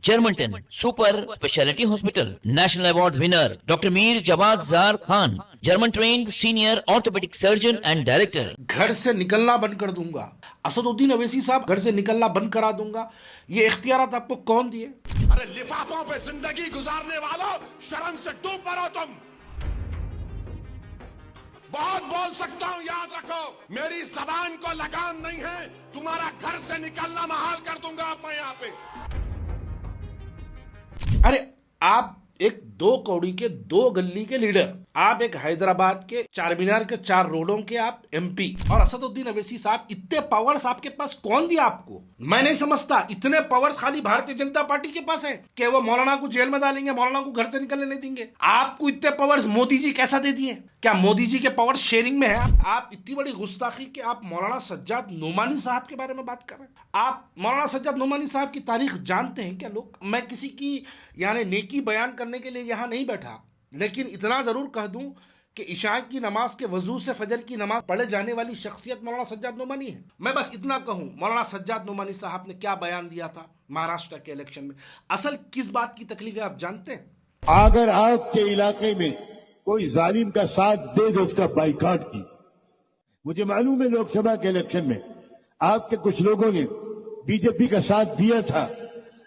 Germanton super speciality hospital, national award winner doctor Mir Jawad Zar Khan, German trained senior orthopaedic surgeon and director. घर से निकलना बंद कर दूंगा, असदुद्दीन अवैसी साहब घर से निकलना बंद करा दूंगा, ये इख्तियारात आपको कौन दिए? अरे लिफाफों पे जिंदगी गुजारने वालों, शर्म से डूब मरो तुम। बहुत बोल सकता हूं, याद रखो, मेरी जबान को लगाम नहीं है। तुम्हारा घर से निकलना महाल कर दूंगा अब मैं यहाँ पे। अरे आप एक 2 कौड़ी के 2 गली के लीडर, आप एक हैदराबाद के चार मीनार के 4 रोडों के आप एमपी, और असदुद्दीन अवैसी साहब, इतने पावर्स आपके पास कौन दिया आपको? मैं नहीं समझता। इतने पावर्स खाली भारतीय जनता पार्टी के पास है कि वो मौलाना को जेल में डालेंगे, मौलाना को घर से निकलने नहीं देंगे। आपको इतने पावर्स मोदी जी कैसा दे दिए? क्या मोदी जी के पावर शेयरिंग में है? आप इतनी बड़ी गुस्ताखी कि आप मौलाना सज्जाद नोमानी साहब के बारे में बात कर रहे हैं। आप मौलाना सज्जाद नोमानी साहब की तारीख जानते हैं क्या लोग? मैं किसी की यानी नेकी बयान करने के लिए यहाँ नहीं बैठा, लेकिन इतना जरूर कह दूं कि इशा की नमाज के वजू से फजर की नमाज पढ़े जाने वाली शख्सियत मौलाना सज्जाद नोमानी है। मैं बस इतना कहूं, मौलाना सज्जाद नोमानी साहब ने क्या बयान दिया था महाराष्ट्र के इलेक्शन में? असल किस बात की तकलीफ है आप जानते हैं? अगर आपके इलाके में कोई जालिम का साथ दे दो, उसका बाइकआउट की। मुझे मालूम है लोकसभा के इलेक्शन में आपके कुछ लोगों ने बीजेपी का साथ दिया था।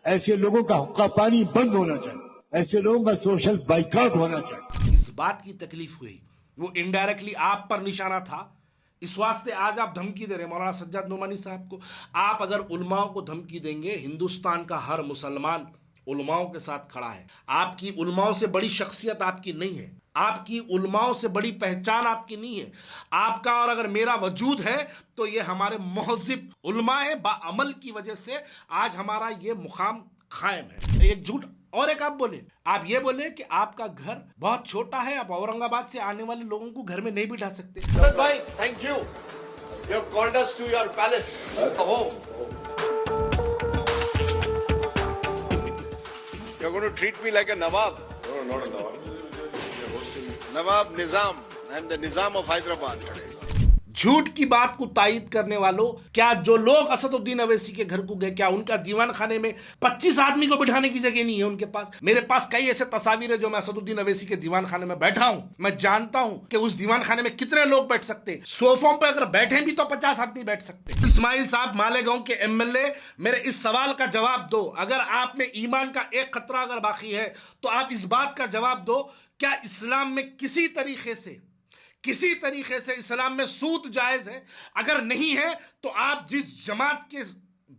ऐसे लोगों का हुक्का पानी बंद होना चाहिए, ऐसे लोगों का सोशल बाइकआउट होना चाहिए। इस बात की तकलीफ हुई, वो इनडायरेक्टली आप पर निशाना था। इस वास्ते आज आप धमकी दे रहे मौलाना सज्जाद नोमानी साहब को। आप अगर उलमाओं को धमकी देंगे, हिंदुस्तान का हर मुसलमान उलमाओं के साथ खड़ा है। आपकी उलमाओं से बड़ी शख्सियत आपकी नहीं है, आपकी उलमाओं से बड़ी पहचान आपकी नहीं है। आपका और अगर मेरा वजूद है तो ये हमारे महजिब उलमाए बाअमल की वजह से आज हमारा ये मुकाम कायम है। एक झूठ और एक आप बोले, आप ये बोले कि आपका घर बहुत छोटा है, आप औरंगाबाद से आने वाले लोगों को घर में नहीं बिठा सकते। असद भाई, thank you, you have called us to your palace home. You're going to treat me like a Nawab? No, not a Nawab. You're hosting me. Nawab Nizam. I'm the Nizam of Hyderabad today. झूठ की बात को तायद करने वालों, क्या जो लोग असदुद्दीन अवैसी के घर को गए, क्या उनका दीवान खाने में 25 आदमी को बिठाने की जगह नहीं है उनके पास? मेरे पास कई ऐसे तस्वीर है जो मैं असदुद्दीन अवैसी के दीवान खाने में बैठा हूं। मैं जानता हूं कि उस दीवान खाने में कितने लोग बैठ सकते। सोफों पे अगर बैठे भी तो 50 आदमी बैठ सकते। इस्माइल साहब मालेगांव के एमएलए, मेरे इस सवाल का जवाब दो। अगर आप में ईमान का एक खतरा अगर बाकी है तो आप इस बात का जवाब दो, क्या इस्लाम में किसी तरीके से इस्लाम में सूद जायज है? अगर नहीं है तो आप जिस जमात के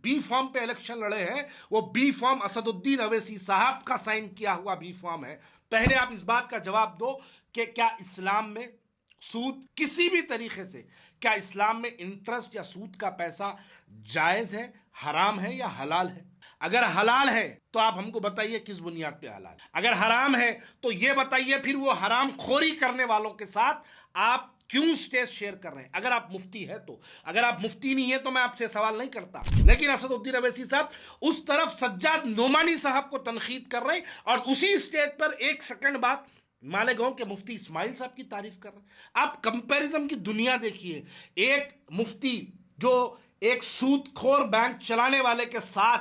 बी फॉर्म पे इलेक्शन लड़े हैं, वो बी फॉर्म असदुद्दीन अवैसी साहब का साइन किया हुआ बी फॉर्म है। पहले आप इस बात का जवाब दो कि क्या इस्लाम में सूद किसी भी तरीके से, क्या इस्लाम में इंटरेस्ट या सूद का पैसा जायज है, हराम है या हलाल है? अगर हलाल है तो आप हमको बताइए किस बुनियाद पे हलाल है। अगर हराम है तो ये बताइए फिर वो हराम खोरी करने वालों के साथ आप क्यों स्टेज शेयर कर रहे हैं? अगर आप मुफ्ती है तो, अगर आप मुफ्ती नहीं है तो मैं आपसे सवाल नहीं करता। लेकिन असदुद्दीन अवैसी साहब उस तरफ सज्जाद नोमानी साहब को तनकीद कर रहे हैं और उसी स्टेज पर एक सेकंड बाद मालेगांव के मुफ्ती इस्माइल साहब की तारीफ कर रहे हैं। आप कंपैरिजन की दुनिया देखिए, एक मुफ्ती जो एक सूदखोर बैंक चलाने वाले के साथ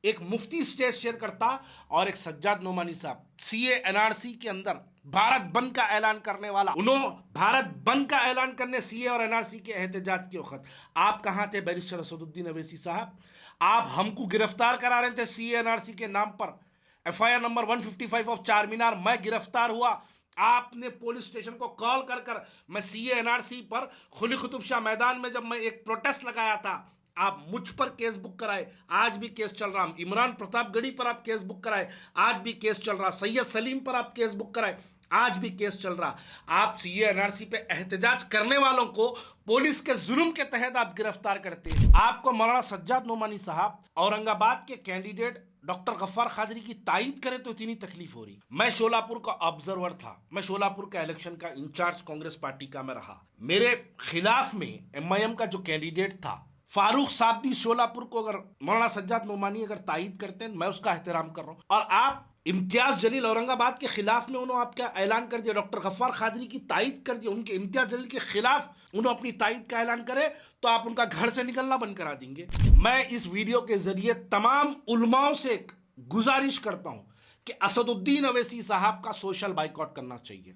एक मुफ्ती स्टेज शेयर करता, और एक सज्जाद नोमानी साहब सीए एनआरसी के अंदर भारत बंद का ऐलान करने वाला, उन्होंने भारत बंद का ऐलान करने सीए और एनआरसी के एहतजाज के वक्त आप कहां थे बैरिस्टर असदुद्दीन अवैसी साहब? आप हमको गिरफ्तार करा रहे थे सीए एनआरसी के नाम पर। एफआईआर नंबर 155 ऑफ चार मीनार, मैं गिरफ्तार हुआ। आपने पुलिस स्टेशन को कॉल कर मैं सीए एनआरसी पर खुली कुतुब शाह मैदान में जब मैं एक प्रोटेस्ट लगाया था, आप मुझ पर केस बुक कराए, आज भी केस चल रहा। इमरान प्रतापगढ़ी पर आप केस बुक कराए, आज भी केस चल रहा। सैयद सलीम पर आप केस बुक कराए, आज भी केस चल रहा। आप सीए एनआरसी पे एहतजाज करने वालों को पुलिस के जुल्म के तहत आप गिरफ्तार करते हैं। आपको मौलाना सज्जाद नोमानी साहब औरंगाबाद के कैंडिडेट डॉक्टर गफ्फार कादरी की तायद करे तो इतनी तकलीफ हो रही। मैं शोलापुर का ऑब्जर्वर था, मैं शोलापुर का इलेक्शन का इंचार्ज कांग्रेस पार्टी का मैं रहा। मेरे खिलाफ में एमआईएम का जो कैंडिडेट था फारूक साबदी शोलापुर को अगर मौलाना सज्जाद नोमानी अगर तायद करते हैं, मैं उसका एहतराम कर रहा हूं। और आप इम्तियाज जलील औरंगाबाद के खिलाफ में उन्होंने आपका ऐलान कर दिया, डॉक्टर गफ्फार कादरी की तायद कर दिया, उनके इम्तियाज जलील के खिलाफ उन्होंने अपनी तायद का ऐलान करे तो आप उनका घर से निकलना बंद करा देंगे। मैं इस वीडियो के जरिए तमाम उलमाओं से गुजारिश करता हूं कि असदुद्दीन अवैसी साहब का सोशल बाइकआउट करना चाहिए,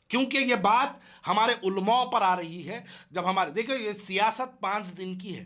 क्योंकि ये बात हमारे उलमाओं पर आ रही है। जब हमारे देखिए, ये सियासत 5 दिन की है,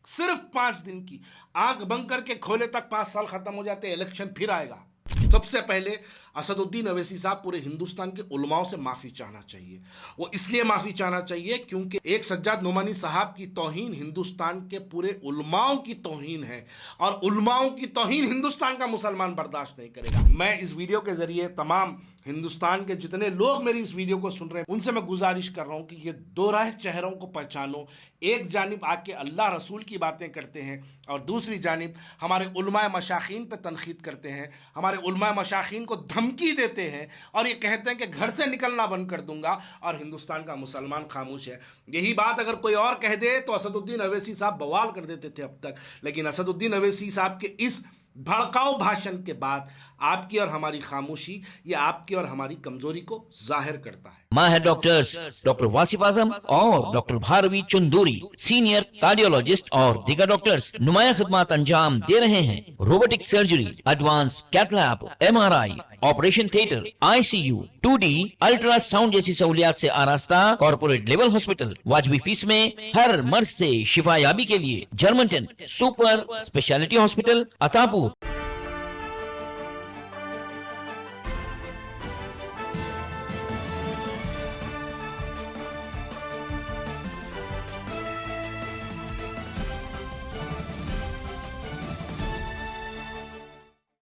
सिर्फ 5 दिन की। आंख बंद करके खोले तक 5 साल खत्म हो जाते, इलेक्शन फिर आएगा। सबसे पहले असदुद्दीन अवैसी साहब पूरे हिंदुस्तान के उलमाओं से माफी चाहना चाहिए। वो इसलिए माफी चाहना चाहिए क्योंकि एक सज्जाद नोमानी साहब की तौहीन हिंदुस्तान के पूरे उलमाओं की तौहीन है, और उलमाओं की तौहीन हिंदुस्तान का मुसलमान बर्दाश्त नहीं करेगा। मैं इस वीडियो के जरिए तमाम हिंदुस्तान के जितने लोग मेरी इस वीडियो को सुन रहे हैं, उनसे मैं गुजारिश कर रहा हूं कि ये दो राह चेहरों को पहचानो। एक जानिब आके अल्लाह रसूल की बातें करते हैं, और दूसरी जानिब हमारे उलमाए मशाखीन पे तनखीद करते हैं, हमारे उलमाए मशाखीन को धमकी देते हैं, और ये कहते हैं कि घर से निकलना बंद कर दूंगा, और हिंदुस्तान का मुसलमान खामोश है। यही बात अगर कोई और कह दे तो असदुद्दीन अवैसी साहब बवाल कर देते थे अब तक, लेकिन असदुद्दीन अवैसी साहब के इस भड़काऊ भाषण के बाद आपकी और हमारी खामोशी, ये आपकी और हमारी कमजोरी को जाहिर करता है। माहिर डॉक्टर्स डॉक्टर वासिफ आजम और doctor Bharvi Chanduri, senior cardiologist और दीगर डॉक्टर्स नुमाया खिदमत अंजाम दे रहे हैं। Robotic surgery, advance cath lab, MRI, operation theatre, ICU, 2D ultrasound जैसी सहूलियात से आरास्ता कॉर्पोरेट लेवल हॉस्पिटल। वाजबी फीस में हर मर्ज से शिफायाबी के लिए जर्मन टेंट सुपर स्पेशलिटी हॉस्पिटल, अतापुर